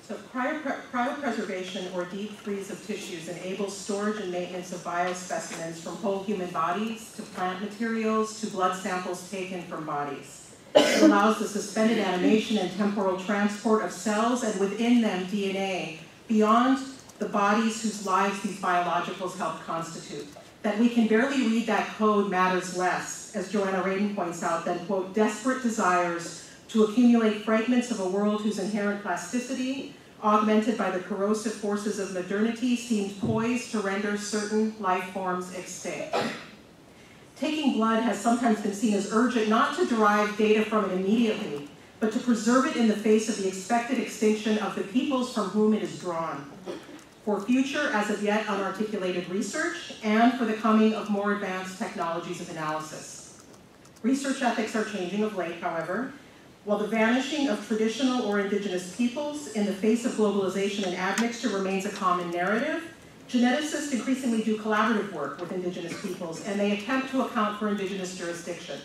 So cryopreservation, or deep freeze of tissues, enables storage and maintenance of biospecimens from whole human bodies to plant materials to blood samples taken from bodies. It allows the suspended animation and temporal transport of cells and within them DNA beyond the bodies whose lives these biologicals help constitute. That we can barely read that code matters less, as Joanna Radin points out, than, quote, desperate desires to accumulate fragments of a world whose inherent plasticity, augmented by the corrosive forces of modernity, seemed poised to render certain life forms extinct. Taking blood has sometimes been seen as urgent not to derive data from it immediately, but to preserve it in the face of the expected extinction of the peoples from whom it is drawn, for future, as of yet unarticulated research, and for the coming of more advanced technologies of analysis. Research ethics are changing of late, however. While the vanishing of traditional or indigenous peoples in the face of globalization and admixture remains a common narrative, geneticists increasingly do collaborative work with indigenous peoples, and they attempt to account for indigenous jurisdiction.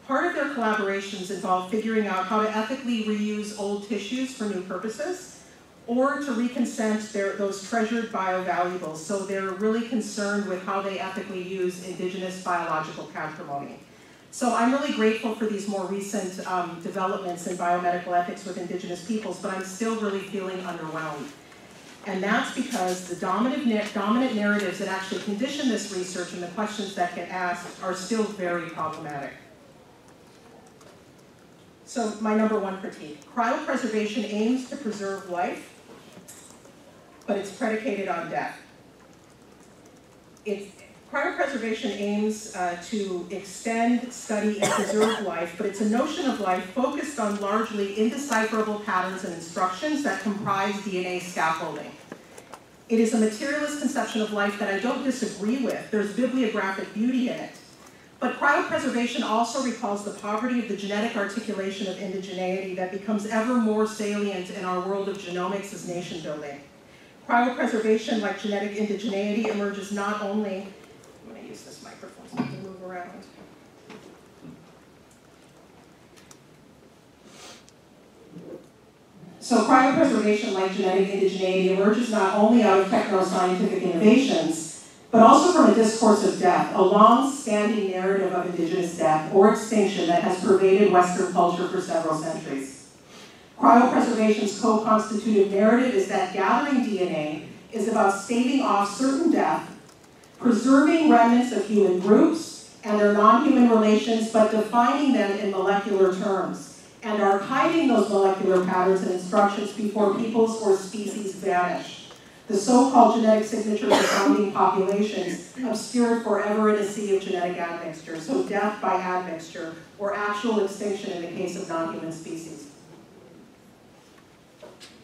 Part of their collaborations involve figuring out how to ethically reuse old tissues for new purposes, or to reconsent those treasured biovaluables. So they're really concerned with how they ethically use indigenous biological patrimony. So I'm really grateful for these more recent developments in biomedical ethics with indigenous peoples, but I'm still really feeling underwhelmed. And that's because the dominant narratives that actually condition this research and the questions that get asked are still very problematic. So my number one critique, cryopreservation aims to preserve life, but it's predicated on death. Cryopreservation aims to extend, study, and preserve life, but it's a notion of life focused on largely indecipherable patterns and instructions that comprise DNA scaffolding. It is a materialist conception of life that I don't disagree with. There's bibliographic beauty in it. But cryopreservation also recalls the poverty of the genetic articulation of indigeneity that becomes ever more salient in our world of genomics as nation building. Cryopreservation, like genetic indigeneity, emerges not only, I'm going to use this microphone so I can move around. So cryopreservation, like genetic indigeneity, emerges not only out of techno-scientific innovations, but also from a discourse of death, a long-standing narrative of indigenous death or extinction that has pervaded Western culture for several centuries. Cryopreservation's co-constitutive narrative is that gathering DNA is about staving off certain death, preserving remnants of human groups and their non-human relations, but defining them in molecular terms, and archiving those molecular patterns and instructions before peoples or species vanish. The so-called genetic signatures of founding populations obscured forever in a sea of genetic admixture, so death by admixture, or actual extinction in the case of non-human species.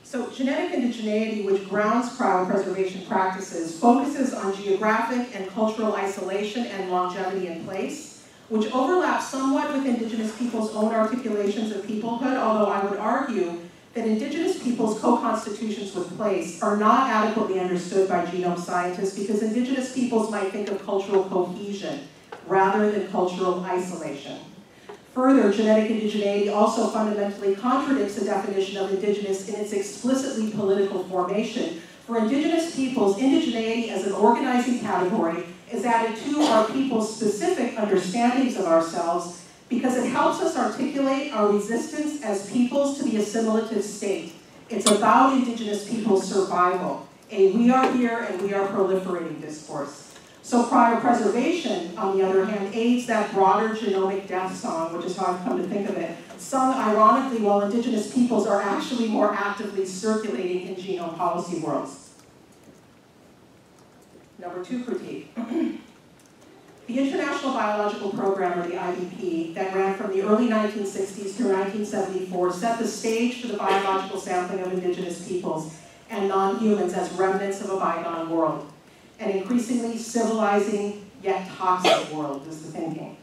So genetic indigeneity, which grounds cryopreservation practices, focuses on geographic and cultural isolation and longevity in place, which overlaps somewhat with indigenous peoples' own articulations of peoplehood, although I would argue that indigenous peoples' co-constitutions with place are not adequately understood by genome scientists because indigenous peoples might think of cultural cohesion rather than cultural isolation. Further, genetic indigeneity also fundamentally contradicts the definition of indigenous in its explicitly political formation. For indigenous peoples, indigeneity as an organizing category is added to our people's specific understandings of ourselves because it helps us articulate our resistance as peoples to the assimilative state. It's about indigenous people's survival, a we are here and we are proliferating discourse. So cryopreservation, on the other hand, aids that broader genomic death song, which is how I've come to think of it, sung ironically while indigenous peoples are actually more actively circulating in genome policy worlds. Number two critique. The International Biological Program, or the IBP, that ran from the early 1960s through 1974, set the stage for the biological sampling of indigenous peoples and non-humans as remnants of a bygone world. An increasingly civilizing yet toxic world is the thinking.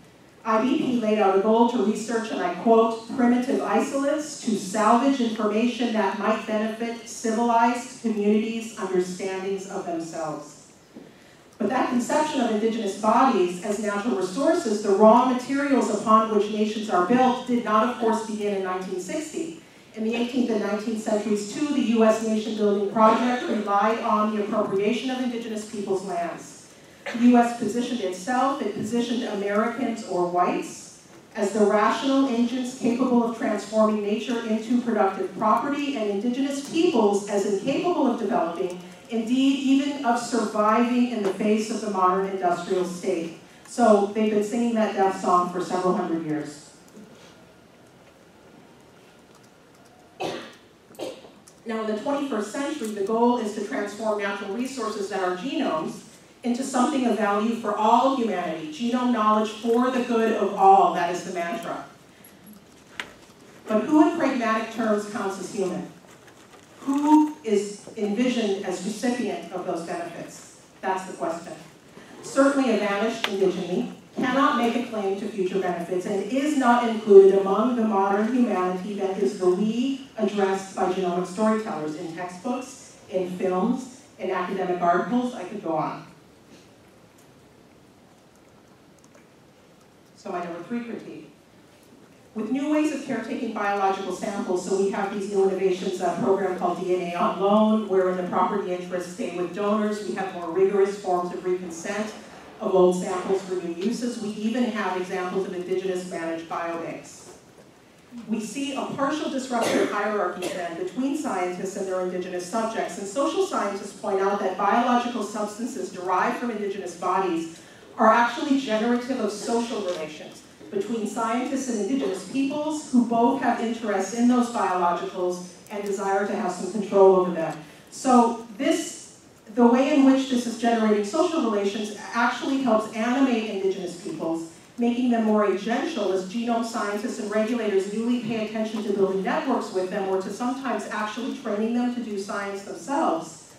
IBP laid out a goal to research, and I quote, primitive isolates to salvage information that might benefit civilized communities' understandings of themselves. But that conception of indigenous bodies as natural resources, the raw materials upon which nations are built, did not, of course, begin in 1960. In the 18th and 19th centuries, too, the U.S. nation-building project relied on the appropriation of indigenous peoples' lands. The U.S. positioned itself, it positioned Americans or whites as the rational agents capable of transforming nature into productive property, and indigenous peoples as incapable of developing, indeed even of surviving in the face of the modern industrial state. So they've been singing that death song for several hundred years. Now, in the 21st century, the goal is to transform natural resources that are genomes into something of value for all humanity. Genome knowledge for the good of all, that is the mantra. But who in pragmatic terms counts as human? Who is envisioned as recipient of those benefits? That's the question. Certainly a vanished indigene cannot make a claim to future benefits and is not included among the modern humanity that is the we addressed by genomic storytellers in textbooks, in films, in academic articles. I could go on. So my number 3 critique. With new ways of caretaking biological samples, so we have these new innovations, a program called DNA on Loan, wherein the property interests stay with donors. We have more rigorous forms of reconsent of old samples for new uses. We even have examples of indigenous managed biobanks. We see a partial disruption of hierarchies then between scientists and their indigenous subjects, and social scientists point out that biological substances derived from indigenous bodies are actually generative of social relations between scientists and indigenous peoples who both have interests in those biologicals and desire to have some control over them. So the way in which this is generating social relations actually helps animate indigenous peoples, making them more agential as genome scientists and regulators newly pay attention to building networks with them, or to sometimes actually training them to do science themselves.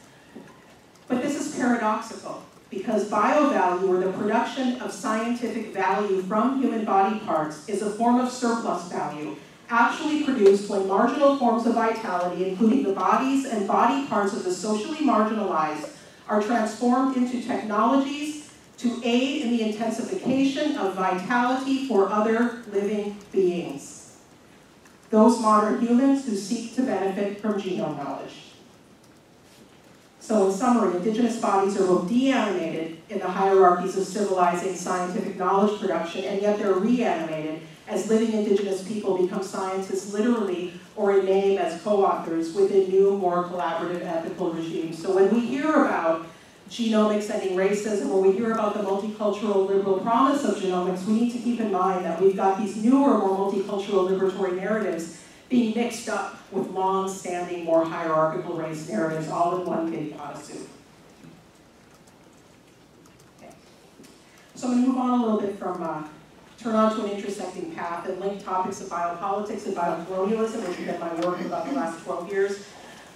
But this is paradoxical, because biovalue, or the production of scientific value from human body parts, is a form of surplus value, actually produced when marginal forms of vitality, including the bodies and body parts of the socially marginalized, are transformed into technologies to aid in the intensification of vitality for other living beings. Those modern humans who seek to benefit from genome knowledge. So in summary, indigenous bodies are both deanimated in the hierarchies of civilizing scientific knowledge production, and yet they're reanimated as living indigenous people become scientists literally, or in name as co-authors within new, more collaborative ethical regimes. So when we hear about genomics ending racism, or we hear about the multicultural liberal promise of genomics, we need to keep in mind that we've got these newer, more multicultural liberatory narratives being mixed up with long-standing, more hierarchical race narratives, all in one big pot of soup. Okay. So I'm going to move on a little bit from turn on to an intersecting path and link topics of biopolitics and biocolonialism, which have been my work for about the last 12 years,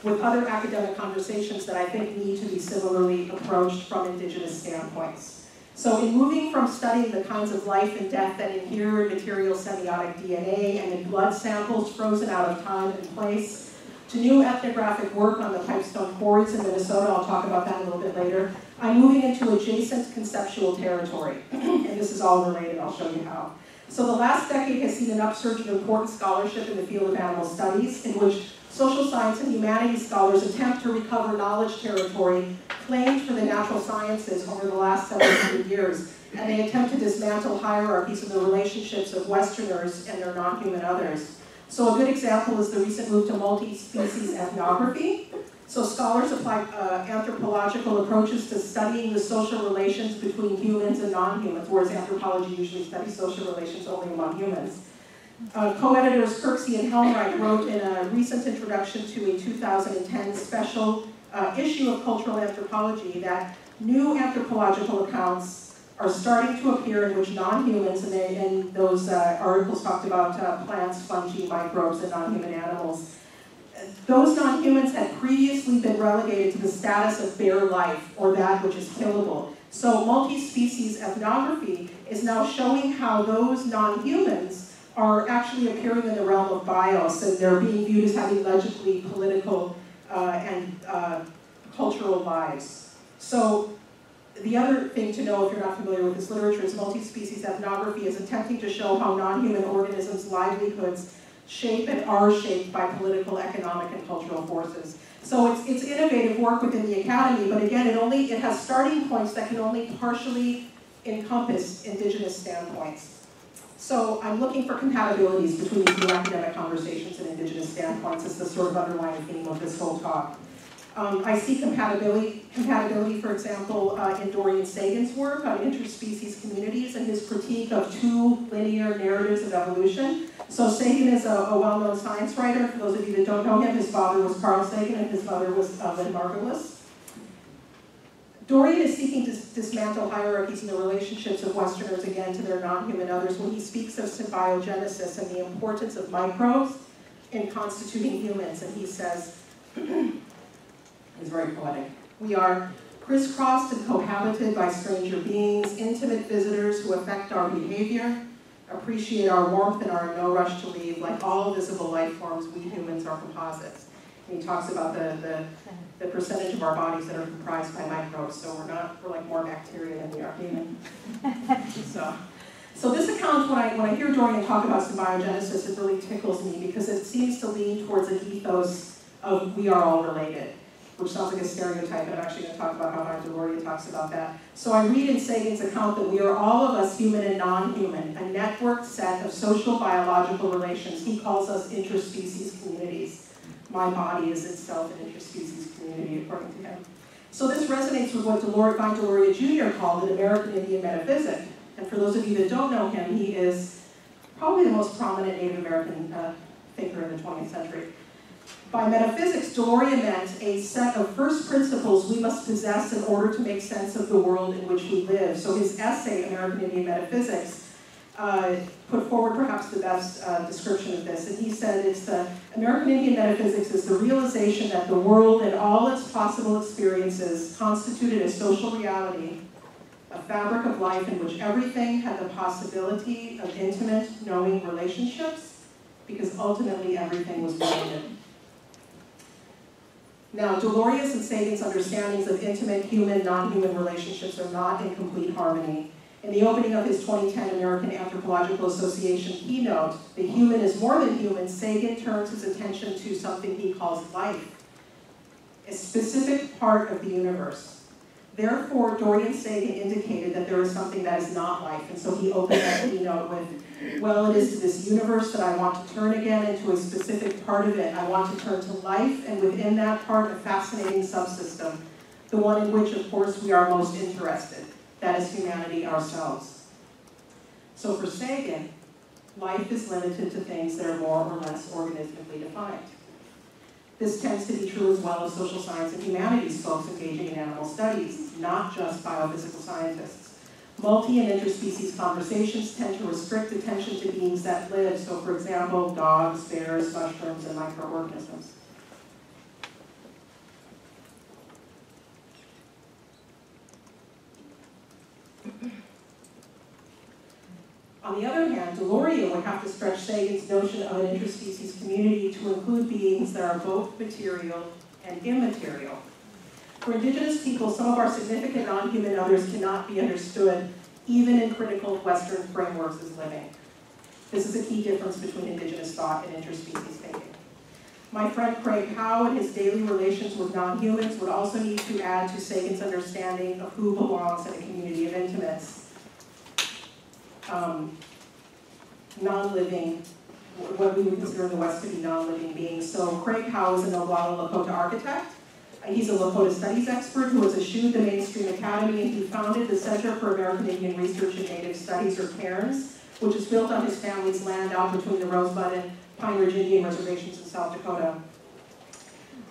with other academic conversations that I think need to be similarly approached from indigenous standpoints. So in moving from studying the kinds of life and death that inhere in material semiotic DNA and in blood samples frozen out of time and place, to new ethnographic work on the Pipestone quarries in Minnesota, I'll talk about that a little bit later, I'm moving into adjacent conceptual territory. And this is all related, I'll show you how. So the last decade has seen an upsurge of important scholarship in the field of animal studies, in which social science and humanities scholars attempt to recover knowledge territory claimed for the natural sciences over the last several hundred years, and they attempt to dismantle hierarchies of the relationships of Westerners and their non-human others. So a good example is the recent move to multi-species ethnography. So scholars apply anthropological approaches to studying the social relations between humans and non-humans, whereas anthropology usually studies social relations only among humans. Co-editors Kirksey and Helmreich wrote in a recent introduction to a 2010 special issue of Cultural Anthropology that new anthropological accounts are starting to appear in which non-humans, and those articles talked about plants, fungi, microbes, and non-human animals. Those non-humans had previously been relegated to the status of bare life, or that which is killable. So multi-species ethnography is now showing how those non-humans are actually appearing in the realm of bios, and they're being viewed as having legibly political and cultural lives. So the other thing to know, if you're not familiar with this literature, is multi-species ethnography is attempting to show how non-human organisms' livelihoods shape and are shaped by political, economic, and cultural forces. So it's innovative work within the academy, but again, it has starting points that can only partially encompass indigenous standpoints. So I'm looking for compatibilities between these two academic conversations and indigenous standpoints as the sort of underlying theme of this whole talk. I see compatibility, for example, in Dorian Sagan's work on interspecies communities and his critique of two linear narratives of evolution. So Sagan is a well-known science writer. For those of you that don't know him, his father was Carl Sagan and his mother was Lynn Margulis. Dorian is seeking to dismantle hierarchies in the relationships of Westerners, again, to their non-human others when he speaks of symbiogenesis and the importance of microbes in constituting humans. And he says, it's very poetic, "We are crisscrossed and cohabited by stranger beings, intimate visitors who affect our behavior, appreciate our warmth and are in no rush to leave. Like all visible life forms, we humans are composites." And he talks about the percentage of our bodies that are comprised by microbes, so we're like more bacteria than we are human. So this account, when I hear Dorian talk about symbiogenesis, it really tickles me because it seems to lean towards an ethos of we are all related, which sounds like a stereotype, and I'm actually going to talk about how Deloria talks about that. So I read in Sagan's account that we are all of us human and non-human, a networked set of social biological relations. He calls us interspecies communities. My body is itself an interspecies community, according to him. So this resonates with what Vine Deloria Jr. called an American Indian metaphysic. And for those of you that don't know him, he is probably the most prominent Native American thinker in the 20th century. By metaphysics, Deloria meant a set of first principles we must possess in order to make sense of the world in which we live. So his essay, American Indian Metaphysics, put forward perhaps the best description of this. And he said it's the American Indian metaphysics is the realization that the world and all its possible experiences constituted a social reality, a fabric of life in which everything had the possibility of intimate, knowing relationships, because ultimately everything was related. Now, Deloria's and Sagan's understandings of intimate human, non-human relationships are not in complete harmony. In the opening of his 2010 American Anthropological Association keynote, "The Human is More Than Human," Sagan turns his attention to something he calls life, a specific part of the universe. Therefore, Dorian Sagan indicated that there is something that is not life, and so he opened that keynote with, "Well, it is to this universe that I want to turn again, and to a specific part of it. I want to turn to life, and within that part, a fascinating subsystem, the one in which, of course, we are most interested. That is humanity ourselves." So for Sagan, life is limited to things that are more or less organismically defined. This tends to be true as well of social science and humanities folks engaging in animal studies, not just biophysical scientists. Multi- and interspecies conversations tend to restrict attention to beings that live, so for example, dogs, bears, mushrooms, and microorganisms. On the other hand, Deloria would have to stretch Sagan's notion of an interspecies community to include beings that are both material and immaterial. For Indigenous people, some of our significant non-human others cannot be understood, even in critical Western frameworks, as living. This is a key difference between Indigenous thought and interspecies thinking. My friend Craig Howe, in his daily relations with non-humans, would also need to add to Sagan's understanding of who belongs in a community of intimates. Non-living, what we would consider in the West to be non-living beings. So Craig Howe is an Oglala Lakota architect. He's a Lakota studies expert who has eschewed the mainstream academy, and he founded the Center for American Indian Research and Native Studies, or CAIRNS, which is built on his family's land out between the Rosebud and Pine Ridge Indian reservations in South Dakota.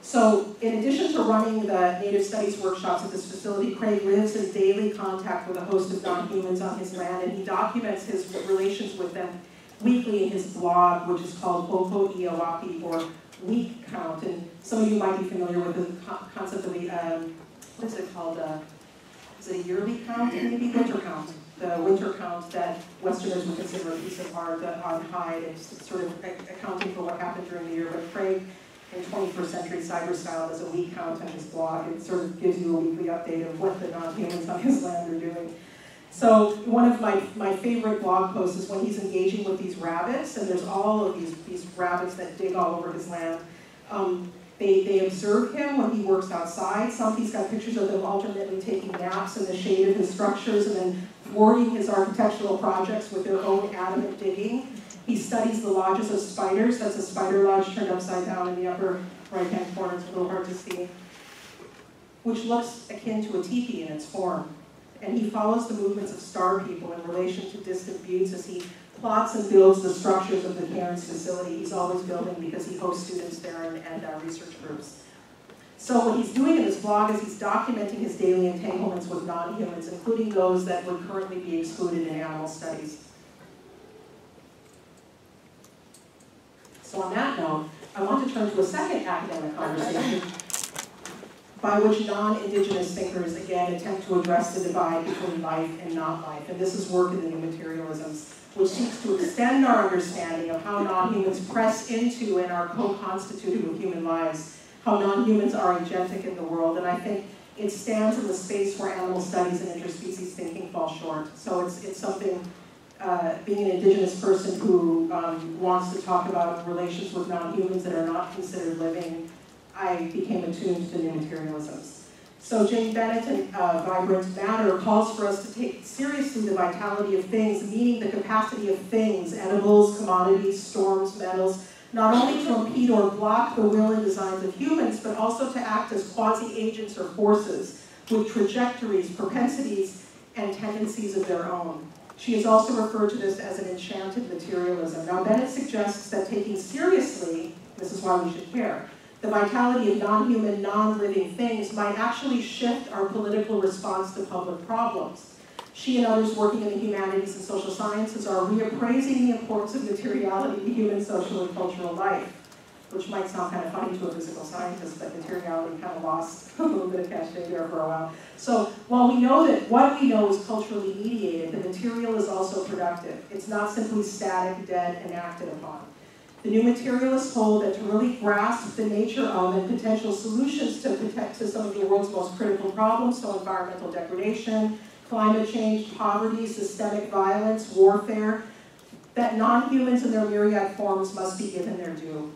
So in addition to running the Native Studies workshops at this facility, Craig lives in daily contact with a host of non-humans on his land, and he documents his relations with them weekly in his blog, which is called Oko Iawaki, or week count. And some of you might be familiar with the concept of the, what is it called? Is it a yearly count, maybe? Winter count. The winter count that Westerners would consider a piece of art on Hyde. It's sort of accounting for what happened during the year. But Craig, in 21st century cyber style, does a week count on his blog. It sort of gives you a weekly update of what the non-humans on his land are doing. So one of my favorite blog posts is when he's engaging with these rabbits, and there's all of these rabbits that dig all over his land. They observe him when he works outside. He's got pictures of them alternately taking naps in the shade of his structures and then thwarting his architectural projects with their own adamant digging. He studies the lodges of spiders. That's a spider lodge turned upside down in the upper right-hand corner. It's a little hard to see. Which looks akin to a teepee in its form. And he follows the movements of star people in relation to distant buttes as he plots and builds the structures of the Cairns facility. He's always building because he hosts students there and research groups. So what he's doing in this blog is he's documenting his daily entanglements with non-humans, including those that would currently be excluded in animal studies. So on that note, I want to turn to a second academic conversation by which non-indigenous thinkers, again, attempt to address the divide between life and not life. And this is work in the new materialisms, which seeks to extend our understanding of how non-humans press into and are co-constituted with human lives, how non-humans are agentic in the world. And I think it stands in the space where animal studies and interspecies thinking fall short. So it's something, being an indigenous person who wants to talk about relations with non-humans that are not considered living, I became attuned to the new materialisms. So Jane Bennett and Vibrant Matter calls for us to take seriously the vitality of things, meaning the capacity of things, edibles, commodities, storms, metals, not only to impede or block the will and designs of humans, but also to act as quasi-agents or forces with trajectories, propensities, and tendencies of their own. She has also referred to this as an enchanted materialism. Now, Bennett suggests that taking seriously, this is why we should care, the vitality of non-human, non-living things might actually shift our political response to public problems. She and others working in the humanities and social sciences are reappraising the importance of materiality to human social and cultural life, which might sound kind of funny to a physical scientist, but materiality kind of lost a little bit of cachet there for a while. So while we know that what we know is culturally mediated, the material is also productive. It's not simply static, dead, and acted upon. The new materialists hold that to really grasp the nature of and potential solutions to some of the world's most critical problems, so environmental degradation, climate change, poverty, systemic violence, warfare, that non-humans in their myriad forms must be given their due.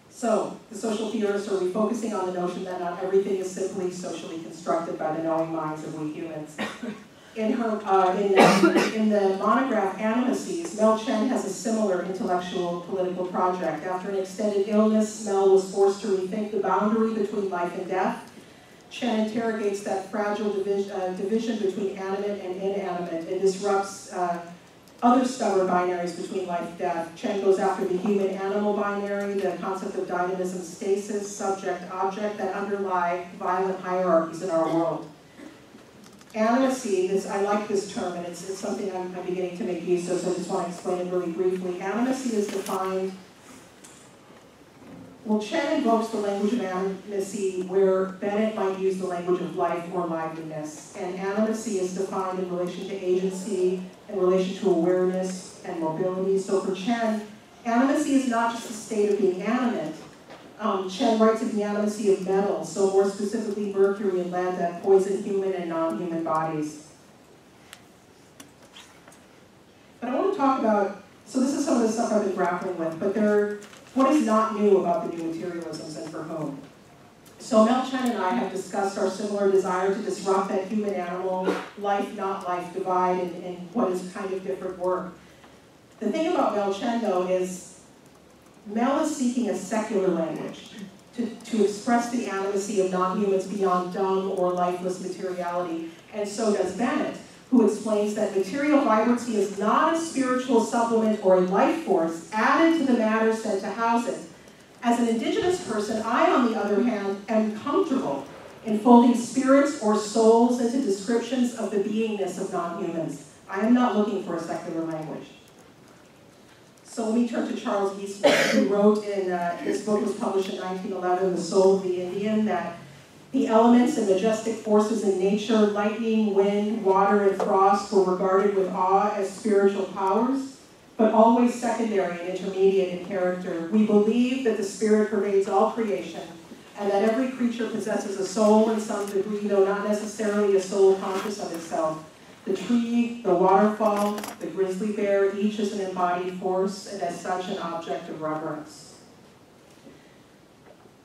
So, the social theorists are refocusing on the notion that not everything is simply socially constructed by the knowing minds of we humans. In the monograph Animacies, Mel Chen has a similar intellectual political project. After an extended illness, Mel was forced to rethink the boundary between life and death. Chen interrogates that fragile division between animate and inanimate and disrupts other stubborn binaries between life and death. Chen goes after the human-animal binary, the concept of dynamism, stasis, subject-object that underlie violent hierarchies in our world. Animacy, I like this term, and it's something I'm beginning to make use of, so I just want to explain it really briefly. Animacy is defined, well, Chen invokes the language of animacy where Bennett might use the language of life or liveliness. And animacy is defined in relation to agency, in relation to awareness and mobility. So for Chen, animacy is not just a state of being animate. Chen writes of the animacy of metals, so more specifically mercury and lead that poison human and non-human bodies. But I want to talk about, so this is some of the stuff I've been grappling with, but what is not new about the new materialisms and for whom? So Mel Chen and I have discussed our similar desire to disrupt that human-animal, life-not-life divide in what is kind of different work. The thing about Mel Chen, though, is Mel is seeking a secular language to express the animacy of non-humans beyond dumb or lifeless materiality, and so does Bennett, who explains that material vibrancy is not a spiritual supplement or a life force added to the matter sent to house it. As an indigenous person, I, on the other hand, am comfortable in folding spirits or souls into descriptions of the beingness of non-humans. I am not looking for a secular language. So let me turn to Charles Eastman, who wrote in, his book was published in 1911, The Soul of the Indian, that the elements and majestic forces in nature, lightning, wind, water, and frost, were regarded with awe as spiritual powers, but always secondary and intermediate in character. We believe that the spirit pervades all creation, and that every creature possesses a soul in some degree, though not necessarily a soul conscious of itself. The tree, the waterfall, the grizzly bear, each is an embodied force, and as such an object of reverence.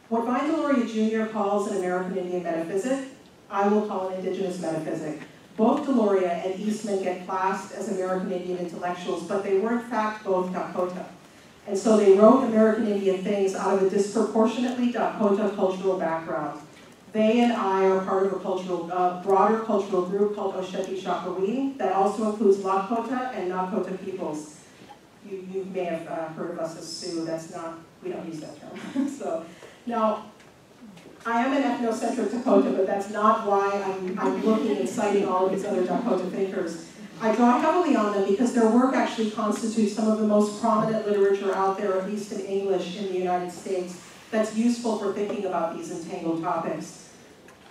What Vine Deloria Jr. calls an American Indian metaphysic, I will call an indigenous metaphysic. Both Deloria and Eastman get classed as American Indian intellectuals, but they were in fact both Dakota. And so they wrote American Indian things out of a disproportionately Dakota cultural background. They and I are part of a broader cultural group called Osheti-Shakowin that also includes Lakota and Nakota peoples. You may have heard of us as Sioux. That's not, we don't use that term. So now, I am an ethnocentric Dakota, but that's not why I'm looking and citing all of these other Dakota thinkers. I draw heavily on them because their work actually constitutes some of the most prominent literature out there, at least in English, in the United States, that's useful for thinking about these entangled topics.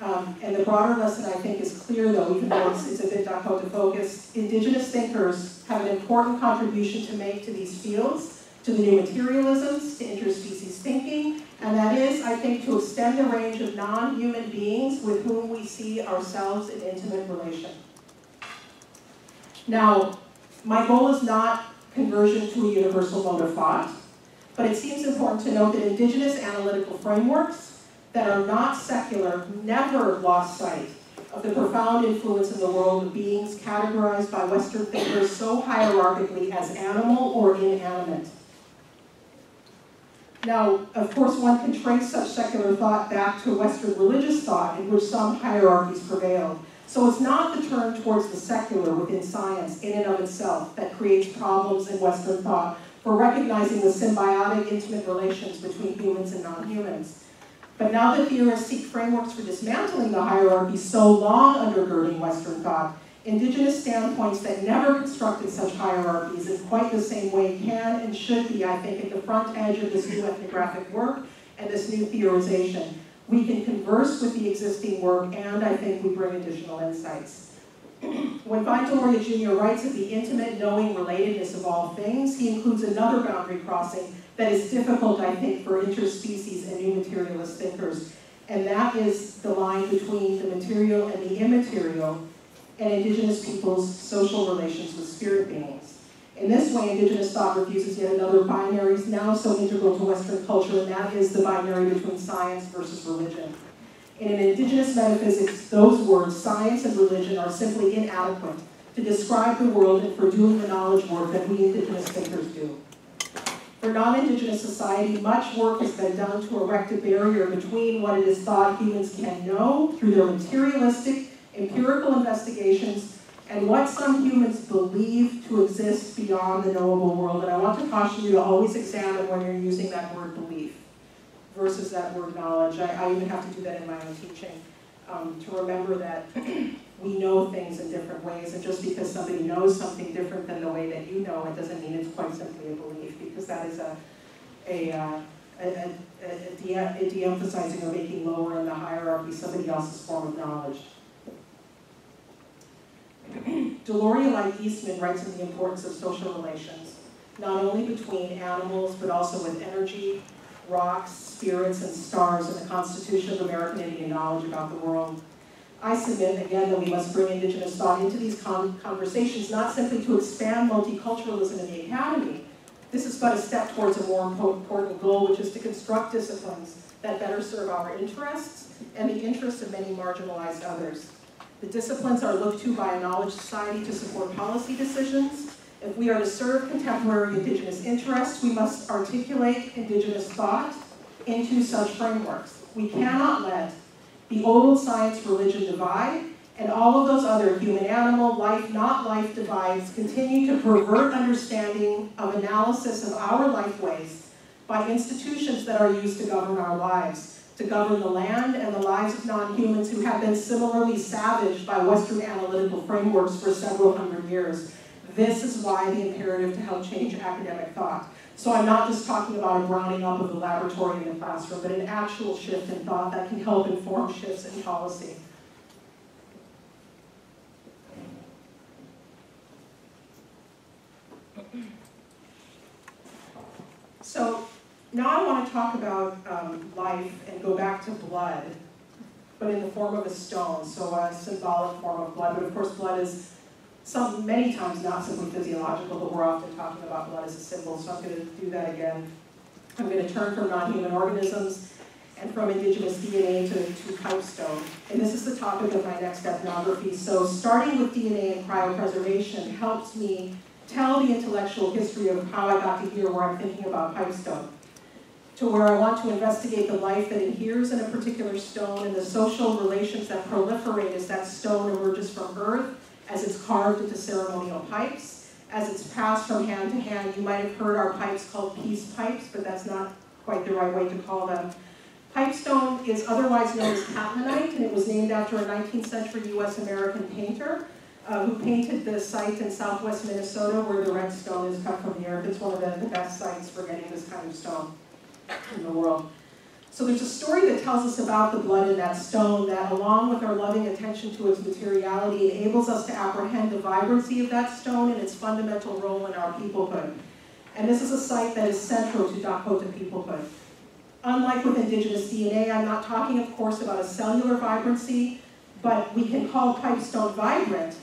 And the broader lesson, I think, is clear, though, even though it's a bit Dakota-focused. Indigenous thinkers have an important contribution to make to these fields, to the new materialisms, to interspecies thinking, and that is, I think, to extend the range of non-human beings with whom we see ourselves in intimate relation. Now, my goal is not conversion to a universal mode of thought, but it seems important to note that indigenous analytical frameworks that are not secular never lost sight of the profound influence in the world of beings categorized by Western thinkers so hierarchically as animal or inanimate. Now, of course, one can trace such secular thought back to Western religious thought in which some hierarchies prevailed. So it's not the turn towards the secular within science in and of itself that creates problems in Western thought for recognizing the symbiotic, intimate relations between humans and non-humans. But now that theorists seek frameworks for dismantling the hierarchy so long undergirding Western thought, indigenous standpoints that never constructed such hierarchies in quite the same way can and should be, I think, at the front edge of this new ethnographic work and this new theorization. We can converse with the existing work, and I think we bring additional insights. When Vine Deloria Jr. writes of the intimate knowing relatedness of all things, he includes another boundary crossing that is difficult, I think, for interspecies and new materialist thinkers, and that is the line between the material and the immaterial and indigenous peoples' social relations with spirit beings. In this way, indigenous thought refuses yet another binary now so integral to Western culture, and that is the binary between science versus religion. In an indigenous metaphysics, those words, science and religion, are simply inadequate to describe the world and for doing the knowledge work that we indigenous thinkers do. For non-indigenous society, much work has been done to erect a barrier between what it is thought humans can know through their materialistic, empirical investigations and what some humans believe to exist beyond the knowable world. And I want to caution you to always examine when you're using that word belief versus that word knowledge. I even have to do that in my own teaching, to remember that we know things in different ways, and just because somebody knows something different than the way that you know it doesn't mean it's quite simply a belief, because that is a de-emphasizing or making lower in the hierarchy somebody else's form of knowledge. Deloria, like Eastman, writes on the importance of social relations, not only between animals, but also with energy, rocks, spirits, and stars in the constitution of American Indian knowledge about the world. I submit, again, that we must bring indigenous thought into these conversations, not simply to expand multiculturalism in the academy. This is but a step towards a more important goal, which is to construct disciplines that better serve our interests and the interests of many marginalized others. The disciplines are looked to by a knowledge society to support policy decisions. If we are to serve contemporary indigenous interests, we must articulate indigenous thought into such frameworks. We cannot let the old science-religion divide and all of those other human-animal, life-not-life divides continue to pervert understanding of analysis of our lifeways by institutions that are used to govern our lives, to govern the land and the lives of non-humans who have been similarly savaged by Western analytical frameworks for several hundred years. This is why the imperative to help change academic thought. So I'm not just talking about a browning up of the laboratory in the classroom, but an actual shift in thought that can help inform shifts in policy. So Now I want to talk about life and go back to blood, but in the form of a stone, so a symbolic form of blood. But of course, blood is many times not simply physiological, but we're often talking about blood as a symbol, so I'm going to do that again. I'm going to turn from non-human organisms and from indigenous DNA to Pipestone. And this is the topic of my next ethnography. So starting with DNA and cryopreservation helps me tell the intellectual history of how I got to here where I'm thinking about Pipestone, to where I want to investigate the life that adheres in a particular stone and the social relations that proliferate as that stone emerges from earth, as it's carved into ceremonial pipes, as it's passed from hand to hand. You might have heard our pipes called peace pipes, but that's not quite the right way to call them. Pipestone is otherwise known as Catlinite, and it was named after a 19th century US-American painter who painted the site in southwest Minnesota where the red stone is cut from the earth. It's one of the best sites for getting this kind of stone in the world. So there's a story that tells us about the blood in that stone that, along with our loving attention to its materiality, enables us to apprehend the vibrancy of that stone and its fundamental role in our peoplehood. And this is a site that is central to Dakota peoplehood. Unlike with indigenous DNA, I'm not talking, of course, about a cellular vibrancy, but we can call Pipestone vibrant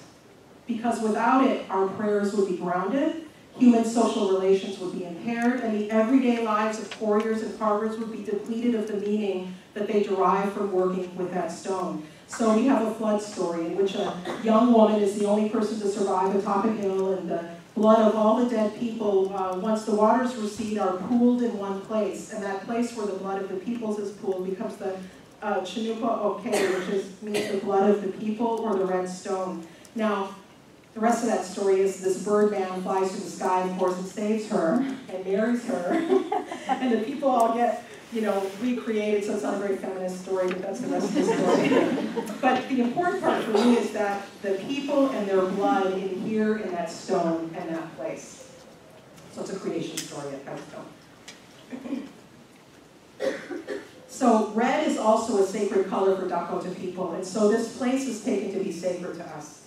because without it, our prayers would be grounded, human social relations would be impaired, and the everyday lives of quarriers and carvers would be depleted of the meaning that they derive from working with that stone. So we have a flood story in which a young woman is the only person to survive atop a hill, and the blood of all the dead people, once the waters recede, are pooled in one place. And that place where the blood of the peoples is pooled becomes the Chinoopa Oke, which means the blood of the people, or the red stone. Now, the rest of that story is this birdman flies to the sky, and of course it saves her and marries her. And the people all get, recreated, so it's not a very feminist story, but that's the rest of the story. But the important part for me is that the people and their blood adhere in that stone and that place. So it's a creation story at Pipestone. So red is also a sacred color for Dakota people, and so this place is taken to be sacred to us.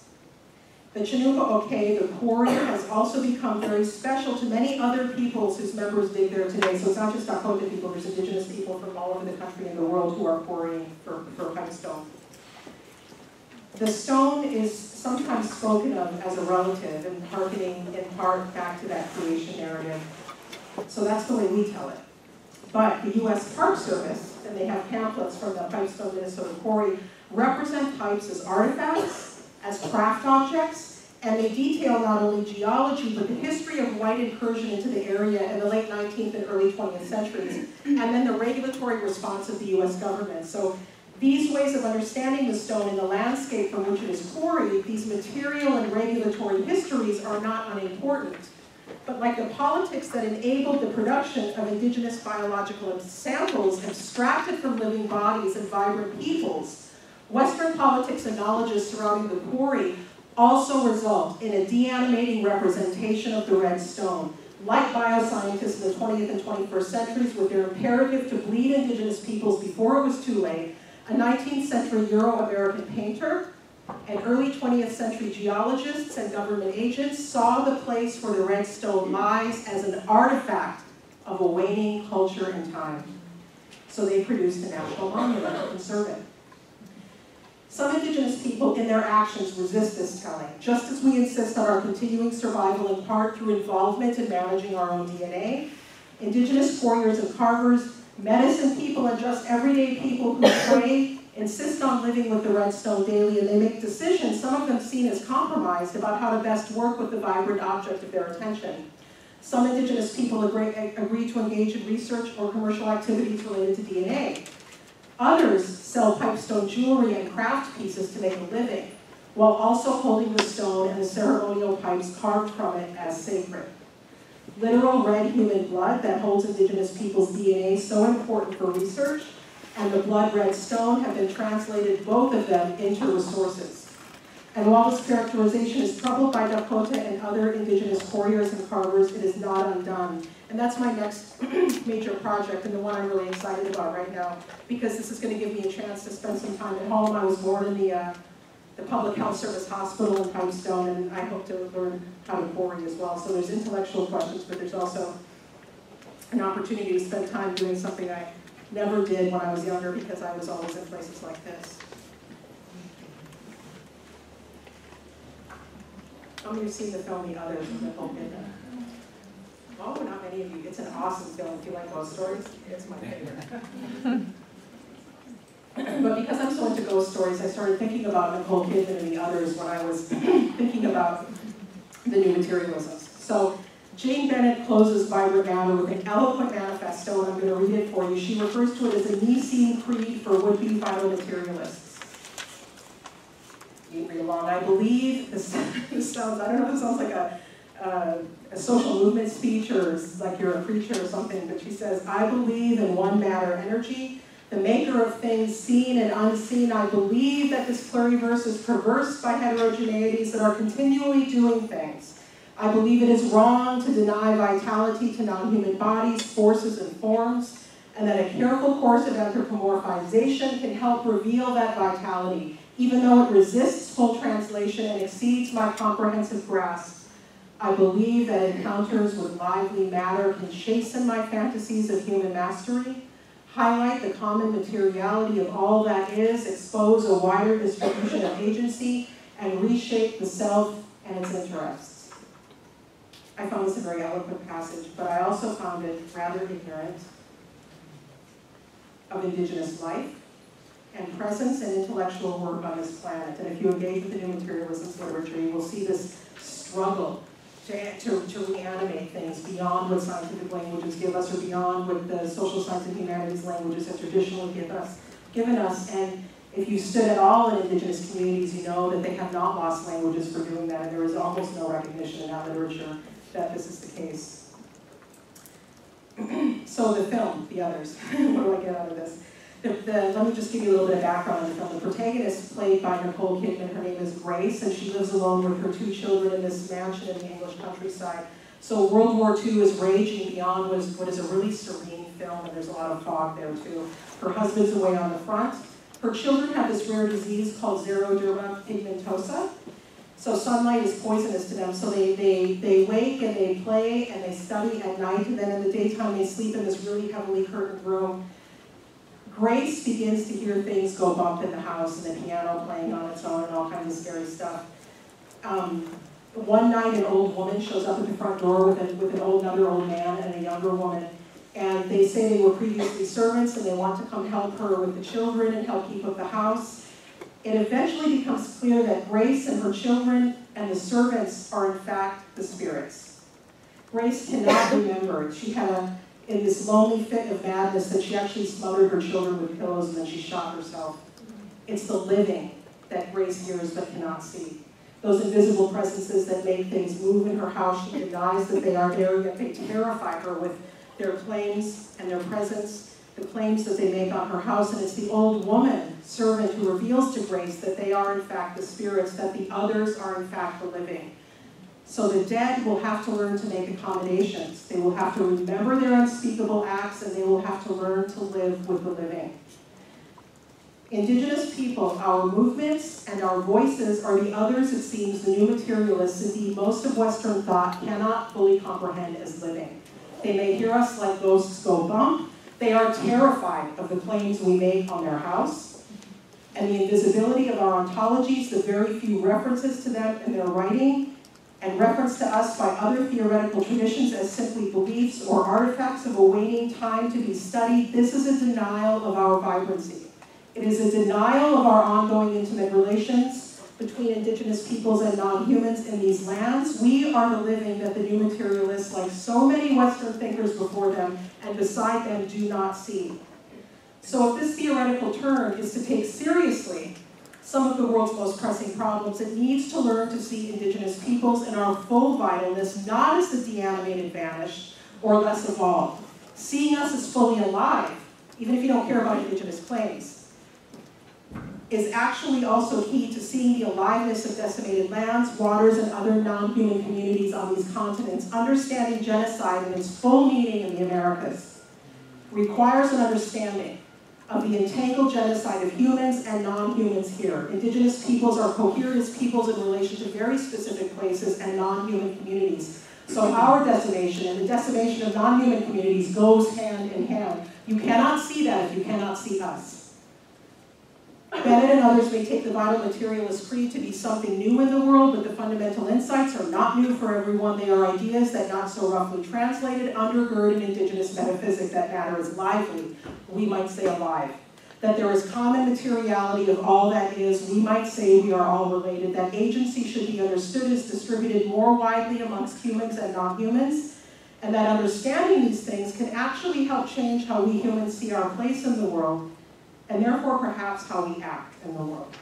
The Chinoopa Oke, the quarry, has also become very special to many other peoples whose members dig there today. So it's not just Dakota people, there's indigenous people from all over the country and the world who are quarrying for Pipestone. The stone is sometimes spoken of as a relative and harkening in part back to that creation narrative. So that's the way we tell it. But the US Park Service, and they have pamphlets from the Pipestone, Minnesota quarry, represent pipes as artifacts, as craft objects, and they detail not only geology, but the history of white incursion into the area in the late 19th and early 20th centuries, and then the regulatory response of the US government. So these ways of understanding the stone in the landscape from which it is quarried, these material and regulatory histories are not unimportant. But like the politics that enabled the production of indigenous biological samples abstracted from living bodies and vibrant peoples, Western politics and knowledges surrounding the quarry also result in a deanimating representation of the red stone. Like bioscientists in the 20th and 21st centuries, with their imperative to bleed indigenous peoples before it was too late, a 19th century Euro-American painter and early 20th century geologists and government agents saw the place where the red stone lies as an artifact of a waning culture and time. So they produced a national monument to conserve it. Some indigenous people in their actions resist this telling, just as we insist on our continuing survival in part through involvement in managing our own DNA. Indigenous quarriers and carvers, medicine people, and just everyday people who pray insist on living with the red stone daily, and they make decisions, some of them seen as compromised, about how to best work with the vibrant object of their attention. Some indigenous people agree to engage in research or commercial activities related to DNA. Others sell Pipestone jewelry and craft pieces to make a living, while also holding the stone and the ceremonial pipes carved from it as sacred. Literal red human blood that holds indigenous people's DNA is so important for research, and the blood red stone have been translated, both of them, into resources. And while this characterization is troubled by Dakota and other indigenous quarriers and carvers, it is not undone. And that's my next major project, and the one I'm really excited about right now, because this is going to give me a chance to spend some time at home. I was born in the Public Health Service Hospital in Pipestone, and I hope to learn how to quarry as well. So there's intellectual questions, but there's also an opportunity to spend time doing something I never did when I was younger because I was always in places like this. How many have seen the film The Others with Nicole Kidman? Oh, not many of you. It's an awesome film. If you like ghost stories, it's my favorite. But because I'm so into ghost stories, I started thinking about Nicole Kidman and The Others when I was thinking about the new materialisms. So Jane Bennett closes by Regatta with an eloquent manifesto, and I'm going to read it for you. She refers to it as a Nicene Creed for would-be biomaterialists. You read along. I believe, this sounds, I don't know if it sounds like a social movement speech or like you're a preacher or something, but she says, I believe in one matter energy, the maker of things seen and unseen. I believe that this pluriverse is traversed by heterogeneities that are continually doing things. I believe it is wrong to deny vitality to non-human bodies, forces, and forms, and that a careful course of anthropomorphization can help reveal that vitality, even though it resists full translation and exceeds my comprehensive grasp. I believe that encounters with lively matter can chasten my fantasies of human mastery, highlight the common materiality of all that is, expose a wider distribution of agency, and reshape the self and its interests. I found this a very eloquent passage, but I also found it rather ignorant of indigenous life and presence and intellectual work on this planet. And if you engage with the new materialisms literature, you will see this struggle to reanimate things beyond what scientific languages give us or beyond what the social science and humanities languages have traditionally given us. And if you stood at all in indigenous communities, you know that they have not lost languages for doing that, and there is almost no recognition in that literature that this is the case. So the film, The Others, what do I get out of this? Let me just give you a little bit of background on the film. The protagonist, played by Nicole Kidman, her name is Grace, and she lives alone with her 2 children in this mansion in the English countryside. So World War II is raging beyond what is a really serene film, and there's a lot of fog there too. Her husband's away on the front. Her children have this rare disease called xeroderma pigmentosa. So sunlight is poisonous to them, so they wake and they play and they study at night, and then in the daytime they sleep in this really heavily curtained room. Grace begins to hear things go bump in the house, and the piano playing on its own and all kinds of scary stuff. One night an old woman shows up at the front door with another old man and a younger woman, and they say they were previously servants and they want to come help her with the children and help keep up the house. It eventually becomes clear that Grace and her children and the servants are in fact the spirits. Grace cannot remember. She had in this lonely fit of madness that she actually smothered her children with pillows and then she shot herself. It's the living that Grace hears but cannot see. Those invisible presences that make things move in her house, she denies that they are there, yet they terrify her with their claims and their presence, the claims that they make on her house, and it's the old woman, servant, who reveals to Grace that they are in fact the spirits, that the others are in fact the living. So the dead will have to learn to make accommodations. They will have to remember their unspeakable acts, and they will have to learn to live with the living. Indigenous people, our movements and our voices are the others, it seems, the new materialists, indeed most of Western thought cannot fully comprehend as living. They may hear us like ghosts go bump. They are terrified of the claims we make on their house and the invisibility of our ontologies, the very few references to them in their writing, and reference to us by other theoretical traditions as simply beliefs or artifacts of awaiting time to be studied. This is a denial of our vibrancy. It is a denial of our ongoing intimate relations between indigenous peoples and non-humans in these lands. We are the living that the new materialists, like so many Western thinkers before them and beside them, do not see. So if this theoretical turn is to take seriously some of the world's most pressing problems, it needs to learn to see indigenous peoples in our full vitalness, not as the deanimated, vanished, or less evolved. Seeing us as fully alive, even if you don't care about indigenous claims, is actually also key to seeing the aliveness of decimated lands, waters, and other non-human communities on these continents. Understanding genocide in its full meaning in the Americas requires an understanding of the entangled genocide of humans and non-humans here. Indigenous peoples are coherent as peoples in relation to very specific places and non-human communities. So our decimation and the decimation of non-human communities goes hand in hand. You cannot see that if you cannot see us. Bennett and others may take the vital materialist creed to be something new in the world, but the fundamental insights are not new for everyone. They are ideas that, not so roughly translated, undergird an indigenous metaphysic that matter is lively, we might say alive. That there is common materiality of all that is, we might say we are all related. That agency should be understood as distributed more widely amongst humans and non-humans, and that understanding these things can actually help change how we humans see our place in the world, and therefore perhaps how we act in the world.